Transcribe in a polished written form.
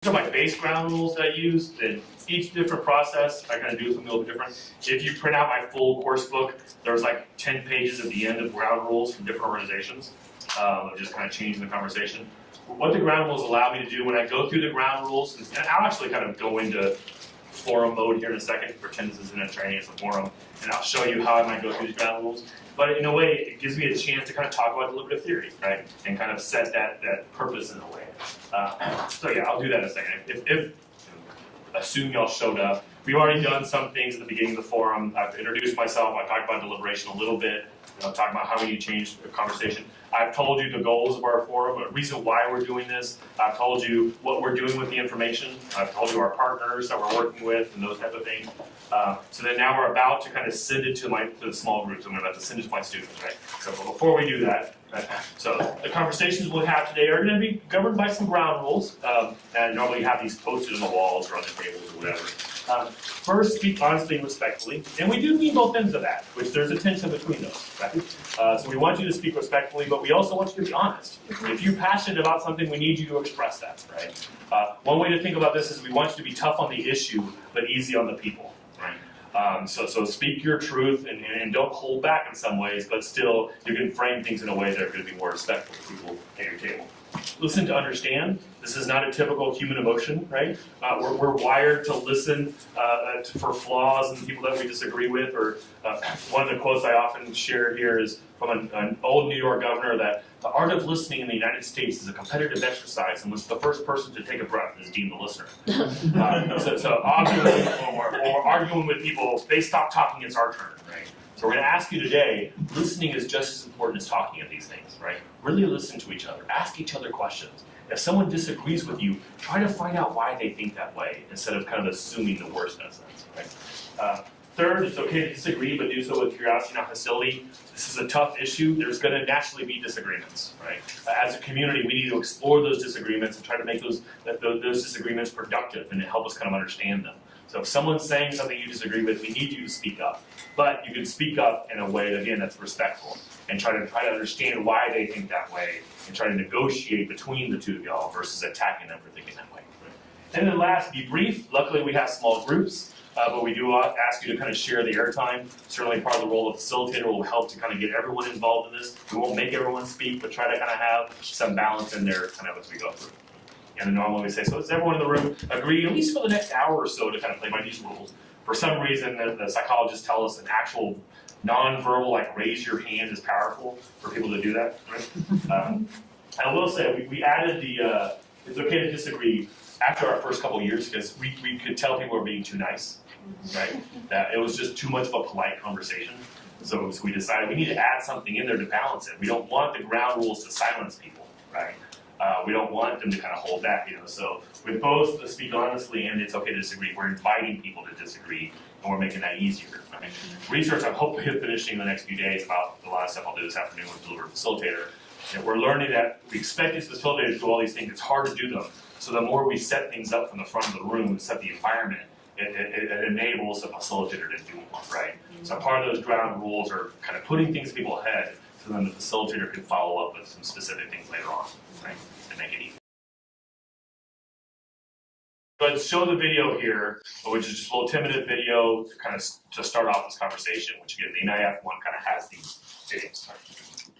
These are my base ground rules that I use. In each different process, I kind of do something a little bit different. If you print out my full course book, there's like 10 pages at the end of ground rules from different organizations. Just kind of changing the conversation. What the ground rules allow me to do when I go through the ground rules, and I'll actually kind of go into forum mode here in a second, pretend this isn't a training, it's a forum, and I'll show you how I might go through these ground rules. But in a way, it gives me a chance to kind of talk about deliberative theory, right? And kind of set that purpose in a way. So yeah, I'll do that in a second. If assume y'all showed up. We've already done some things at the beginning of the forum. I've introduced myself. I talked about deliberation a little bit. Talking about how we need to change the conversation. I've told you the goals of our forum, the reason why we're doing this. I've told you what we're doing with the information. I've told you our partners that we're working with and those type of things. So then now we're about to kind of send it to the small groups. I'm about to send it to my students, right? So before we do that, so the conversations we'll have today are going to be governed by some ground rules. And normally you have these posted on the walls or on the tables or whatever. First, speak honestly and respectfully, and we do mean both ends of that, which there's a tension between those, right? So we want you to speak respectfully, but we also want you to be honest. If you're passionate about something, we need you to express that, right? One way to think about this is we want you to be tough on the issue, but easy on the people, right? So speak your truth and don't hold back in some ways, but still you can frame things in a way that are going to be more respectful to people at your table. Listen to understand. This is not a typical human emotion, right? We're wired to listen for flaws and people that we disagree with. Or one of the quotes I often share here is from an old New York governor that the art of listening in the United States is a competitive exercise in which the first person to take a breath is deemed the listener. So arguing with people, they stop talking, it's our turn, right? So we're going to ask you today, listening is just as important as talking at these things, right? Really listen to each other. Ask each other questions. If someone disagrees with you, try to find out why they think that way instead of kind of assuming the worst in a sense, right? Third, it's okay to disagree, but do so with curiosity, not hostility. This is a tough issue. There's going to naturally be disagreements, right? As a community, we need to explore those disagreements and try to make those disagreements productive and to help us kind of understand them. So if someone's saying something you disagree with, we need you to speak up. But you can speak up in a way, again, that's respectful and try to understand why they think that way and try to negotiate between the two of y'all versus attacking them for thinking that way. Right? And then last, be brief. Luckily, we have small groups, but we do ask you to kind of share the airtime. Certainly part of the role of facilitator will help to kind of get everyone involved in this. We won't make everyone speak, but try to kind of have some balance in there kind of as we go through. And then normally we say, so does everyone in the room agree, at least for the next hour or so, to kind of play by these rules? For some reason, the psychologists tell us an actual non-verbal, like raise your hand, is powerful for people to do that. Right? I will say, we added the, it's okay to disagree after our first couple of years, because we could tell people were being too nice, right? That it was just too much of a polite conversation. So we decided we need to add something in there to balance it. We don't want the ground rules to silence people, right? We don't want them to kind of hold back, So with both the speak honestly and it's okay to disagree, we're inviting people to disagree, and we're making that easier. Right? Research I'm hopefully finishing in the next few days about a lot of stuff I'll do this afternoon with Deliberative Facilitator. And we're learning that we expect these facilitators to do all these things. It's hard to do them. So the more we set things up from the front of the room and set the environment, it enables the facilitator to do more, right? So part of those ground rules are kind of putting things in people's head so then the facilitator can follow up with some specific things later on, right? And make it easy. But show the video here, which is just a little 10-minute video to kind of to start off this conversation, which again, the NIF one kind of has these videos.